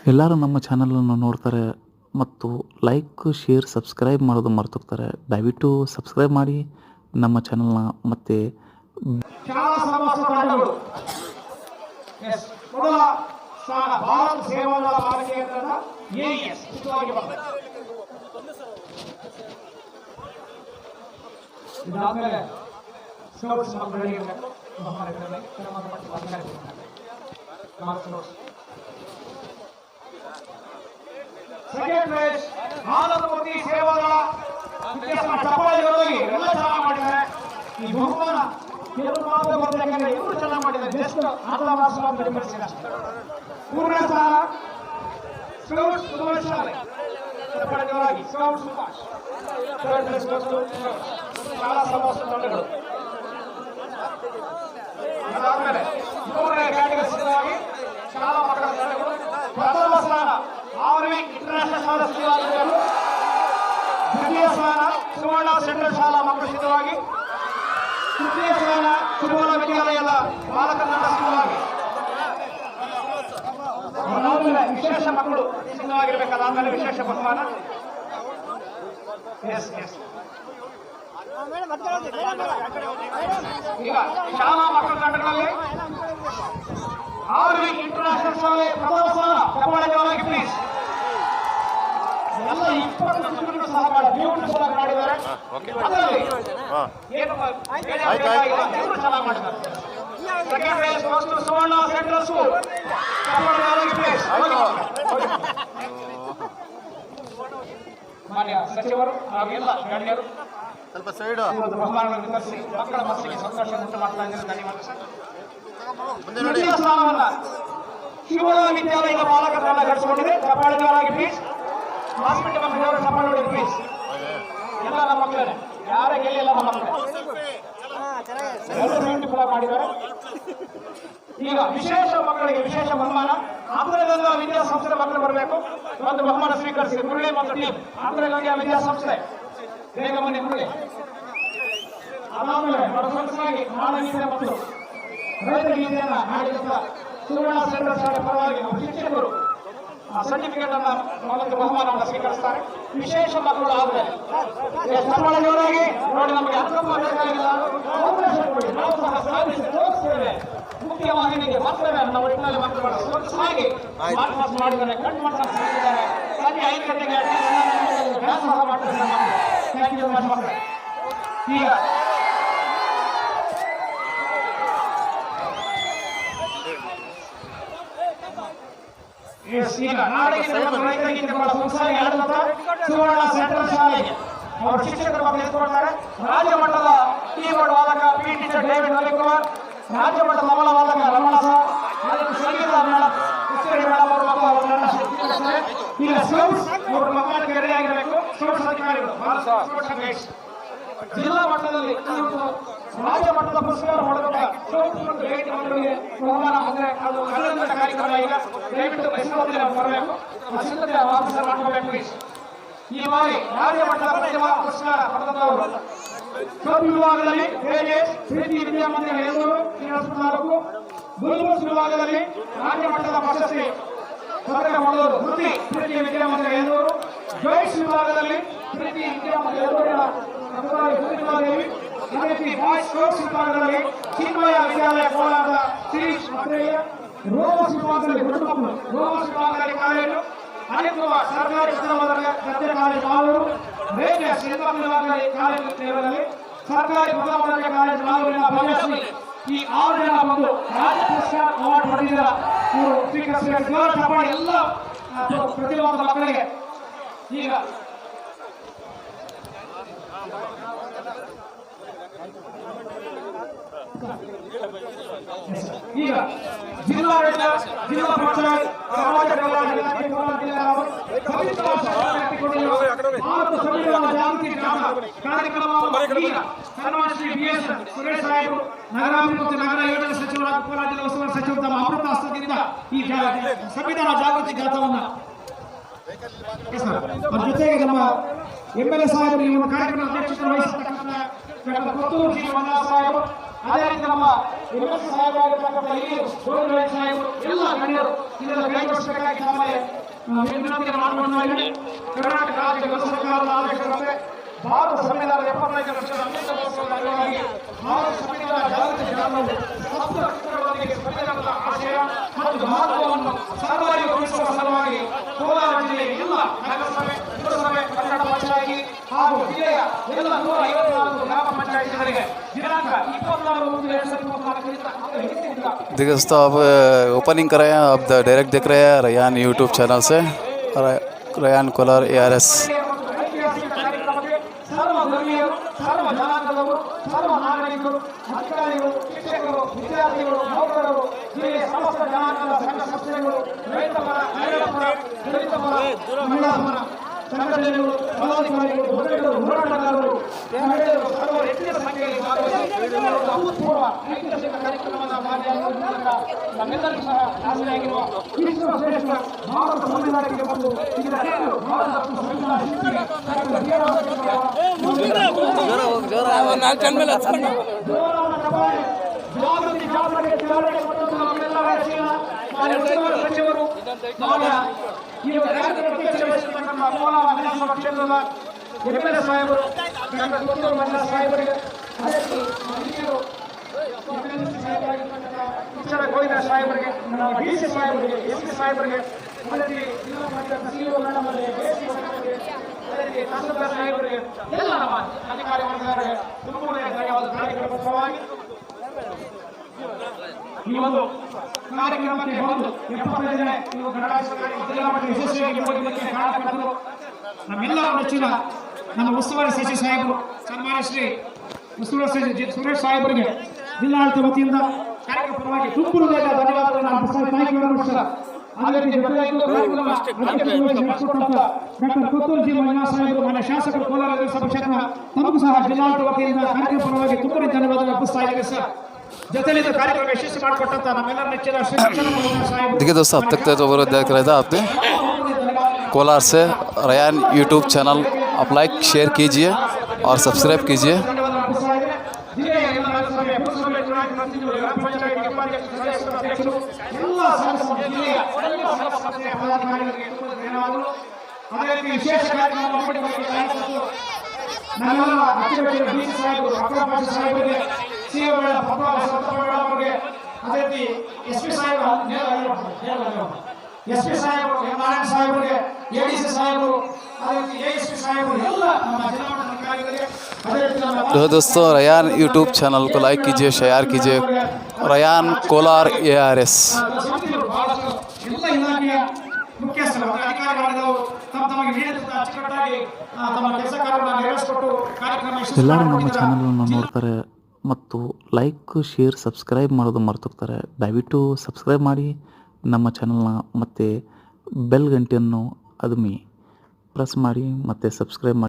ಎಲ್ಲರೂ ನಮ್ಮ ಚಾನಲನ್ನು ನೋಡ್ತಾರೆ ಮತ್ತು ಲೈಕ್ ಶೇರ್ ಸಬ್ಸ್ಕ್ರೈಬ್ ಮಾಡೋದು ಮರ್ತೋಗ್ತಾರೆ. ದಯವಿಟ್ಟು ಸಬ್ಸ್ಕ್ರೈಬ್ ಮಾಡಿ ನಮ್ಮ ಚಾನಲ್ನ. ಮತ್ತು ಶಾಲಾ ಸಮಾಸ ತಂಡಗಳು ಮೊದಲ ಸ್ಥಾನ ಭಾರತ ಸೇವಾದಳ ಭಾರತೀಯರ ಎಎಸ್ ಚಿತ್ರವಾಗಿ ಬಂದಿದೆ. ಇದಾದ್ಮೇಲೆ ಸ್ಪೋರ್ಟ್ಸ್ ಮಕ್ಕಳಿಗೆ ಸೆಕೆಂಡ್ ಪ್ಲೇಸ್ ಆನಂದಮೂರ್ತಿ ಸೇವಾದಳ ಚಪ್ಪಾಳೆಗಳಾಗಿ ಎಲ್ಲ ಚೆನ್ನಾಗಿ ಮಾಡಿದ್ದಾರೆ. ಈ ಬಹುಮಾನ ಕೆಲವು ಮಾತ್ರ ಬರಬೇಕಂದ್ರೆ ಇವರು ಚೆನ್ನಾಗಿ ಮಾಡಿದ್ದಾರೆ. ಜಸ್ಟ್ ಅರ್ಧ ಮಾಸ ಬೆಂಬಲಿಸಿದ ಪೂರ್ಣ ಸ್ಥಾನ ಸ್ಕೌಟ್ಸ್ ಸುಭಾಷ್ ಶಾಲೆ ಚಪ್ಪಾಳೆಗಳಾಗಿ ಸ್ಕೌಟ್ಸ್ ಸುಭಾಷ್. ಥರ್ಡ್ ಪ್ಲೇಸ್ ಶಾಲಾ ಸಮಾಸ ತಂಡಗಳು. ಅದಾದ್ಮೇಲೆ ಮೂರನೇ ಕ್ಯಾಟಗರಿ ಸಿದ್ಧವಾಗಿ ಶಾಲಾ ಮಕ್ಕಳ ತಂಡಗಳು. ಪ್ರಥಮ ಸ್ಥಾನ ಆರ್ವಿ ಇಂಟರ್ನ್ಯಾಷನಲ್ ಶಾಲಾ ಸಿದ್ಧವಾಗಿದ್ದರು. ದ್ವಿತೀಯ ಸ್ಥಾನ ಸುವರ್ಣ ಸೆಂಟ್ರಲ್ ಶಾಲಾ ಮಕ್ಕಳು ಸಿದ್ಧವಾಗಿ. ತೃತೀಯ ಸ್ಥಾನ ಸುವರ್ಣ ವಿದ್ಯಾಲಯದ ಬಾಲಕ ತಂಡ ಸಿದ್ಧವಾಗಿ. ಅದಾದ್ಮೇಲೆ ವಿಶೇಷ ಮಕ್ಕಳು ಸಿದ್ಧವಾಗಿರ್ಬೇಕಾದ್ರೆ ವಿಶೇಷ ಬಹುಮಾನ. ಈಗ ಶಾಲಾ ಮಕ್ಕಳ ತಂಡಗಳಲ್ಲಿ ಆರ್ವಿ ಇಂಟರ್ನ್ಯಾಷನಲ್ ಶಾಲೆ ಪ್ರಥಮ ಸ್ಥಾನ ಚಪ್ಪಾಳೆಗಳಾಗಿ ಪ್ಲೀಸ್. ಎಲ್ಲ 20 ಜನರು ಸಹ ಬ್ಯೂಟಿಫುಲ್ ಆಗಿ ಮಾಡಿದ್ದಾರೆ. ಅದರಲ್ಲಿ ಏನು ಚೆನ್ನಾಗಿ ಮಾಡಿದ್ದಾರೆ. Second place first Suvarna central school ಚಪ್ಪಾಳೆಗಳಾಗಿ ಪ್ಲೀಸ್. ಮಾನ್ಯ ಸಚಿವರು ಹಾಗೂ ಎಲ್ಲ ಗಣ್ಯರು ಸ್ವಲ್ಪ ಸೈಡ್ ಬಹುಮಾನಗಳನ್ನು ವಿತರಿಸಿ ಮಕ್ಕಳ ಮನಸ್ಸಿಗೆ ಸಂತೋಷ ಉಂಟು ಮಾಡ್ತಾ ಇದ್ದಾರೆ. ಧನ್ಯವಾದ ಸರ್. ದ್ವಿತೀಯ ಸ್ಥಾನವನ್ನ ಶಿವನ ವಿದ್ಯಾಲಯದ ಬಾಲಕ ತಂಡ ಗಳಿಸಿಕೊಂಡಿದೆ. ಚಪ್ಪಾಳೆಗಳಾಗಿ ಪ್ಲೀಸ್. ಹಾಸ್ಪಿಟಲ್ ಮಕ್ಕಳವರು ಚಪ್ಪಾಳೆ ಪ್ಲೀಸ್. ಎಲ್ಲ ನಮ್ಮ ಮಕ್ಕಳೇ, ಯಾರೇ ಗೆಲ್ಲ ನಮ್ಮ ಮಕ್ಕಳೇ ಎಲ್ಲರೂ ಬ್ಯೂಟಿಫುಲ್ ಆಗಿ ಮಾಡಿದ್ದಾರೆ. ಈಗ ವಿಶೇಷ ಮಕ್ಕಳಿಗೆ ವಿಶೇಷ ಬಹುಮಾನ. ಆಂಧ್ರಗಂಗಾ ವಿದ್ಯಾಸಂಸ್ಥೆ ಮಕ್ಕಳು ಬರಬೇಕು. ಒಂದು ಬಹುಮಾನ ಸ್ವೀಕರಿಸಿ ಮುರಳಿ ಮತ್ತು ಟೀಮ್ ಆಂಧ್ರಗಂಗಾ ವಿದ್ಯಾಸಂಸ್ಥೆ ಬೇಗ ಬನ್ನಿ ಮುರಳಿ. ಅದಾದ್ಮೇಲೆ ಸೊಗಸಾಗಿ ನಾಡಗೀತೆ ಮತ್ತು ರೈತ ಗೀತೆಯನ್ನ ಹಾಡಿದಂತ ಸುವರ್ಣ ಸೆಂಟ್ರಲ್ ಶಾಲೆ ಪರವಾಗಿ ನಮ್ಮ ಶಿಕ್ಷಕರು ಸರ್ಟಿಫಿಕೇಟ್ ಅನ್ನ ಒಂದು ಬಹುಮಾನವನ್ನು ಸ್ವೀಕರಿಸ್ತಾರೆ. ವಿಶೇಷ ಮಕ್ಕಳು ಆದ್ಮೇಲೆ ಸಮಾಜವಾಗಿ ನೋಡಿ ನಮಗೆ ಅನುಕಂಪ ಬೇಕಾಗಿಲ್ಲ. ನಾವು ಸಹ ಸಾಧಿಸಿ ತೋರಿಸ್ತೇವೆ. ಮುಖ್ಯವಾಹಿನಿಗೆ ಮಕ್ಕಳ ನಮ್ಮ ಒಟ್ಟಿನಲ್ಲಿ ಮಕ್ಕಳು ಸೊಗಸಾಗಿ ಮಾರ್ಪಾಸ್ ಮಾಡಿದ್ದಾರೆ. ಕಟ್ ಮಾಡ್ತಾರೆ ಸಂಜೆ 5 ಗಂಟೆಗೆ ವ್ಯಾಸ ಸಹ ಮಾಡ್ತಾರೆ ಮಕ್ಕಳು. ಈಗ ಈಗ ನಾಡಿನ ರೈತರಿಗೆ ಬಹಳ ಸೊಗಸಾಗಿ ಆಡುವಂತ ಸುವರ್ಣ ಸೆಂಟ್ರಲ್ ಶಾಲೆಗೆ ಅವರ ಶಿಕ್ಷಕರು ಮಕ್ಕಳು ಎತ್ಕೊಳ್ತಾರೆ. ರಾಜ್ಯ ಮಟ್ಟದ ಕೀಬೋರ್ಡ್ ವಾದಕ ಪಿ ಟೀಚರ್ ಡೇವಿಡ್ ರವಿಕುಮಾರ್, ರಾಜ್ಯ ಮಟ್ಟದ ತಬಲ ವಾದಕ ರಮಣ ಸರ್, ಸಂಗೀತ ಮೇಡಮ್ ಅವರು ಈಗ ಸ್ಕೌಟ್ಸ್ ಅವರ ಮಕ್ಕಳಿಗೆ ರೆಡಿಯಾಗಿರಬೇಕು. ಸ್ಕೌಟ್ಸ್ ಅಧಿಕಾರಿಗಳು ಜಿಲ್ಲಾ ಮಟ್ಟದಲ್ಲಿ ರಾಜ್ಯ ಮಟ್ಟದ ಪುರಸ್ಕಾರ ಹೊಡೆದ ಬಹುಮಾನ ಅಂದ್ರೆ ಅದು ಕನ್ನಡ ಕಾರ್ಯಕ್ರಮ. ಈಗ ದಯವಿಟ್ಟು ಬರಬೇಕು, ಸಿದ್ಧತೆ ಆಫೀಸರ್ ಮಾಡ್ಕೋಬೇಕು. ಈ ಬಾರಿ ರಾಜ್ಯ ಮಟ್ಟದ ಪ್ರತಿಭಾ ಪುರಸ್ಕಾರ ಪಡೆದವರು ಸಬ್ ವಿಭಾಗದಲ್ಲಿ ಪ್ರೀತಿ ವಿದ್ಯಾಮಂದಿರ ಎಲ್ಲೂರು ತಾಲೂಕು, ಗುಲ್ಬರ್ಗ ವಿಭಾಗದಲ್ಲಿ ರಾಜ್ಯ ಮಟ್ಟದ ಪ್ರಶಸ್ತಿ ಪದಕ ಪಡೆದವರು ವೃತ್ತಿ ಪ್ರೀತಿ ವಿದ್ಯಾಮಂದಿರ ಎಲ್ಲೂರು, ಜೋಯಿಸ್ ವಿಭಾಗದಲ್ಲಿ ಪ್ರೀತಿ ವಿದ್ಯಾಮಂದಿರ ಎಲ್ಲೂರಿನ ದೇವಿ, ಅದೇ ರೀತಿ ಬಾಯ್ಸ್ ಸ್ಪೋರ್ಟ್ಸ್ ವಿಭಾಗದಲ್ಲಿ ಚಿನ್ಮಯ ವಿದ್ಯಾಲಯ ಕೋಲಾರದ ಶಿರೀಶ್ ಅತ್ರೇಯ, ರೋಮಸ್ ವಿಭಾಗದಲ್ಲಿ ರೋಮಸ್ ವಿಭಾಗದಲ್ಲಿ ಕಾಲೇಜು ಅನಿಲ್ ಕುಮಾರ್ ಸರ್ಕಾರಿ ಪ್ರಥಮ ದರ್ಜೆ ಕಾಲೇಜು ಮಾಲೂರು, ರೇಡಿಯಸ್ ವಿಭಾಗದಲ್ಲಿ ಕಾಲೇಜು ಸೇವೆಯಲ್ಲಿ ಸರ್ಕಾರಿ ಪ್ರಥಮ ದರ್ಜೆ ಕಾಲೇಜು ಮಾಲೂರಿನ ಭವ್ಯಶ್ರೀ. ಈ 6 ಜನ ಬಂದು ರಾಜ್ಯ ಪುರಸ್ಕಾರ ಅವಾರ್ಡ್ ಪಡೆದಿದ್ದ ಇವರು ಸ್ವೀಕರಿಸಿದ ಎಲ್ಲ ಪ್ರತಿಭಾವಂತ ಮಕ್ಕಳಿಗೆ ಈಗ ಈಗ ಜಿಲ್ಲಾಡಳಿತ, ಜಿಲ್ಲಾ ಪಂಚಾಯತ್, ಸಮಾಜ ಕಲ್ಯಾಣ ಇಲಾಖೆ ಜಾಗೃತಿ ಕಾರ್ಯಕ್ರಮ ಸನ್ಮಾನ ಶ್ರೀ BS ಸುರೇಶ್ ಸಾಹೇಬರು, ನಗರಾಭಿವೃದ್ಧಿ ಮತ್ತು ನಗರ ಯೋಜನೆ ಸಚಿವರಾದ ಕೋಲಾರ ಜಿಲ್ಲಾ ಉಸ್ತುವಾರಿ ಸಚಿವರು ತಮ್ಮ ಅಮೃತ ಹಸ್ತದಿಂದ ಈ ಸಂವಿಧಾನ ಜಾಗೃತಿ ಜಾಥಾವನ್ನ ಜೊತೆಗೆ ನಮ್ಮ MLA ಸಾಹೇಬರು ಈ ಕಾರ್ಯಕ್ರಮ ಅಧ್ಯಕ್ಷತೆ ವಹಿಸತಕ್ಕಂಥ ಪುತ್ತೂರು ಜಿ. ಮಂಜುನಾಥ ಸಾಹೇಬರು, ಅದೇ ರೀತಿ ನಮ್ಮ ಎಂಎಸ್ ಸಾಹೇಬರಾಗಿರ್ತಕ್ಕಂಥ ಹಿರಿಯರು ಗೋವಿಂದ ಸಾಹೇಬರು ಎಲ್ಲ ಗಣ್ಯರು ಇದನ್ನು ಕೈಗೊಳಿಸಬೇಕಾಗಿ ನಮ್ಮಲ್ಲಿ ವಿನಂತಿಯನ್ನು ಮಾಡಿಕೊಳ್ಳಲಾಗಿದೆ. ಕರ್ನಾಟಕ ರಾಜ್ಯ ಕೇಂದ್ರ ಸರ್ಕಾರದ ಆದೇಶದಂತೆ ಭಾರತ ಸಂವಿಧಾನದ 75 ವರ್ಷದ ಅಮೃತೋತ್ಸವದ ಅಂಗವಾಗಿ ಭಾರತ ಸಂವಿಧಾನ ಜಾಗೃತಿ ಜಾಥಾವು ಸಪ್ತ ಅಕ್ಷರಗಳೊಂದಿಗೆ ಸಂವಿಧಾನದ ಆಶಯ ಮತ್ತು ಮಹತ್ವವನ್ನು ಸರ್ವರಿಗೊಳಿಸುವ ಸಲುವಾಗಿ ಕೋಲಾರ ಜಿಲ್ಲೆಯ ಎಲ್ಲ ನಗರಸಭೆ, ಪುರಸಭೆ, ಕನ್ನಡ ಪಂಚಾಯಿತಿ ಹಾಗೂ ಜಿಲ್ಲೆಯ ಎಲ್ಲ 154 ಗ್ರಾಮ ಪಂಚಾಯಿತಿಗಳಿಗೆ ದಿನಾಂಕ 26/1/2024 देखिए दोस्तों, आप ओपनिंग कर रहे हैं, आप डायरेक्ट देख रहे हैं रयान यूट्यूब चैनल से। रयान कोलार ARS ಐತಿಹಾಸಿಕ ಕಾರ್ಯಕ್ರಮಕ್ಕೆ ಸರ್ವ ಧರ್ಮೀಯರು, ಸರ್ವ ಜನಾಂಗದವರು, ಸರ್ವ ನಾಗರಿಕರು, ಅಧಿಕಾರಿಗಳು, ಶಿಕ್ಷಕರು, ವಿದ್ಯಾರ್ಥಿಗಳು, ನೌಕರರು, ಜಿಲ್ಲೆಯ ಸಮಸ್ತ ಜನಾಂಗದ ಸಂಘ ಸಂಸ್ಥೆಗಳು, ರೈತ ಪರ, ಮಹಿಳಾ ಪರ, ದಲಿತ ಪರ, ಮಹಿಳಾ ಪರ ಸಂಘಟನೆಗಳು, ಪದಾಧಿಕಾರಿಗಳು, ಮುಖಂಡರು, ಹೋರಾಟಗಾರರು, ಮಹಿಳೆಯರು ಸರ್ವರು ಹೆಚ್ಚಿನ ಸಂಖ್ಯೆಯಲ್ಲಿ ಭಾಗವಹಿಸಿ ಒಂದು ಅಭೂತಪೂರ್ವ ಐತಿಹಾಸಿಕ ಕಾರ್ಯಕ್ರಮದ ಭಾಗಿಯಾಗುವ ಮೂಲಕ ನಮ್ಮೆಲ್ಲರಿಗೂ ಸಹ ಆಸರೆಯಾಗಿರುವ ವಿಶ್ವಶ್ರೇಷ್ಠ ಭಾರತ ಸಂವಿಧಾನಕ್ಕೆ ಮತ್ತು ಇದರ ಹೆಸರು ಭಾರತ ಸಂವಿಧಾನ ಶಿಲ್ಪಿ ಡಾಕ್ಟರ್ ಬಿ.ಆರ್. ಅಂಬೇಡ್ಕರ್ ಅವರ ಜೋರಾದ ಚಪ್ಪಾಳೆ, ಜಾಗೃತಿ ಚಾಲನೆ ಕೊಟ್ಟಂತಹ ನಮ್ಮೆಲ್ಲರ ಹೆಚ್ಚಿನ ಮಾನ್ಯ ಉಸ್ತುವಾರಿ ಸಚಿವರು, ಮಾನ್ಯ ಈ ಕಾರ್ಯಕ್ರಮಕ್ಕೆ ಅಧ್ಯಕ್ಷರಾಗಿರ್ತಕ್ಕಂಥ ಕೋಲಾರ ವಿಧಾನಸಭಾ ಕ್ಷೇತ್ರದ MLA ಸಾಹೇಬರು, ಡಾಕ್ಟರ್ ಪುತ್ತೂರು ಮಂಜುನಾಥ ಸಾಹೇಬರಿಗೆ, ಅದೇ ರೀತಿ ಹಿರಿಯರು ಶಿಕ್ಷಣ ಗೋವಿಂದ ಸಾಹೇಬರಿಗೆ, DC ಸಾಹೇಬರಿಗೆ, SP ಸಾಹೇಬರಿಗೆ, ಅದೇ ರೀತಿ ಜಿಲ್ಲಾ ಪಂಚಾಯತ್ CEO ಮೇಡಮ್ ಅವರಿಗೆ, JC ಸಾಹೇಬರಿಗೆ, ಅದೇ ರೀತಿ ತಹಸೀಲ್ದಾರ್ ಸಾಹೇಬರಿಗೆ, ಎಲ್ಲ ನಮ್ಮ ಅಧಿಕಾರಿ ವರ್ಗದವರಿಗೆ ತುಂಬುವುದೇ ಧನ್ಯವಾದ. ಕಾರ್ಯಕ್ರಮದ ಪರವಾಗಿ ಈ ಒಂದು ಕಾರ್ಯಕ್ರಮಕ್ಕೆ ಬಂದು 75 ಜನ ನೀವು ಗಣರಾಜ್ಯೋತ್ಸವ ಜಿಲ್ಲಾ ಮಟ್ಟ ಯಶಸ್ವಿಯಾಗಿ ಮುಗಿದಕ್ಕೆ ಕಾರಣಕರ್ತರು ನಮ್ಮೆಲ್ಲರ ನೆಚ್ಚಿನ ನಮ್ಮ ಉಸ್ತುವಾರಿ ಸಚಿವ ಸಾಹೇಬರು, ಸನ್ಮಾನ್ಯ ಶ್ರೀ ಉಸ್ತುವಾರಿ ಸಚಿವ ಸುರೇಶ್ ಸಾಹೇಬರಿಗೆ ಜಿಲ್ಲಾಡಳಿತ ವತಿಯಿಂದ ಕಾರ್ಯಕ್ರಮ ಪರವಾಗಿ ತುಂಬು ಹೃದಯದ ಧನ್ಯವಾದಗಳನ್ನು ನಾನು thank you very much sir. ಅದೇ ರೀತಿ ಜೊತೆಯಾಗಿ ಡಾಕ್ಟರ್ ಪುತ್ತೂರು ಜಿ ಮಂಜುನಾಥ ಸಾಹೇಬರು, ಮಾನ್ಯ ಶಾಸಕರು, ಕೋಲಾರ ವಿಧಾನಸಭಾ ಕ್ಷೇತ್ರ, ತಮಗೂ ಸಹ ಜಿಲ್ಲಾಡಳಿತ ವತಿಯಿಂದ ಕಾರ್ಯಕ್ರಮ ಪರವಾಗಿ ತುಂಬು ಧನ್ಯವಾದಗಳು ಅರ್ಪಿಸ್ತಾ ಇದ್ದೇವೆ ಸರ್. ಜೊತೆಯಲ್ಲಿ ಕಾರ್ಯಕ್ರಮ ಯಶಸ್ವಿ ಮಾಡಿಕೊಟ್ಟಂತ ನಮ್ಮೆಲ್ಲರ ನೆಚ್ಚಿನ ಶ್ರೀ ಶಿಕ್ಷಣ ಸಾಹೇಬರು. देखिए दोस्तों, अब तक तो वो देख रहे थे आपने कोलार से रयान यूट्यूब चैनल आप लाइक शेयर कीजिए और सब्सक्राइब कीजिए। ಜಿಲ್ಲೆಯ ಎಲ್ಲ ನಗರಸಭೆ, ಪುರಸಭೆ ಚುನಾಯಿತ ಪ್ರತಿನಿಧಿಗಳು, ಗ್ರಾಮ ಪಂಚಾಯಿತಿ ಉಪಾಧ್ಯಕ್ಷರು, ಸದಸ್ಯರು, ಅಧ್ಯಕ್ಷರು, ಎಲ್ಲ ಜಿಲ್ಲೆಯ ಎಲ್ಲ ಸಂಸ್ಥೆಯ ಪದಾಧಿಕಾರಿಗಳಿಗೆ ಧನ್ಯವಾದಗಳು. ಅದೇ ರೀತಿ ವಿಶೇಷ ಕಾರ್ಯಕ್ರಮ ನಮ್ಮೆಲ್ಲ ಅತಿಥಿಗಳಿಗೆ DC ಸಾಹೇಬರು, ಅಕ್ರಮ ಸಾಹೇಬರಿಗೆ, CEO ಮೇಡಮ್ ಅವರಿಗೆ, ಅದೇ ರೀತಿ SP ಸಾಹೇಬರು, SP ಸಾಹೇಬರು, ನಾರಾಯಣ ಸಾಹೇಬರಿಗೆ, ADC ಸಾಹೇಬರು, ಅದೇ ರೀತಿ ASP ಸಾಹೇಬರು, ಎಲ್ಲ ನಮ್ಮ ಜಿಲ್ಲಾ ಮಟ್ಟದ ಅಧಿಕಾರಿಗಳಿಗೆ, ಅದೇ ರೀತಿ तो दोस्तों, रयान यूट्यूब चैनल को लाइक कीजिए, शेयर कीजिए। रयान कोलार ARS ಸಂಸ್ಥೆಗಳು ಬಹಳಷ್ಟು ಎಲ್ಲ ಇಲಾಖೆಯ ಮುಖ್ಯಸ್ಥರು, ಅಧಿಕಾರಿ ವರ್ಗದವರು ತಮಗೆ ನೀಡಿದಂತಹ ಅಚ್ಚುಕಟ್ಟಾಗಿ ತಮ್ಮ ಕೆಲಸ ಕಾರ್ಯಗಳನ್ನು ನೆರವೇರಿಸಿಕೊಟ್ಟು ಕಾರ್ಯಕ್ರಮ ಯಶಸ್ವಿ ಎಲ್ಲರೂ ನಮ್ಮ ಮಾಡಿಕೊಟ್ಟಿದ್ದಾರೆ. ಚಾನಲನ್ನು ನೋಡ್ತಾರೆ ಮತ್ತು ಲೈಕ್ ಶೇರ್ ಸಬ್ಸ್ಕ್ರೈಬ್ ಮಾಡೋದು ಮರ್ತೋಗ್ತಾರೆ. ದಯವಿಟ್ಟು ಸಬ್ಸ್ಕ್ರೈಬ್ ಮಾಡಿ ನಮ್ಮ ಚಾನಲ್ನ, ಮತ್ತು ಬೆಲ್ ಗಂಟೆಯನ್ನು ಅದುಮಿ ಪ್ರೆಸ್ ಮಾಡಿ ಮತ್ತು ಸಬ್ಸ್ಕ್ರೈಬ್ ಮಾಡಿ.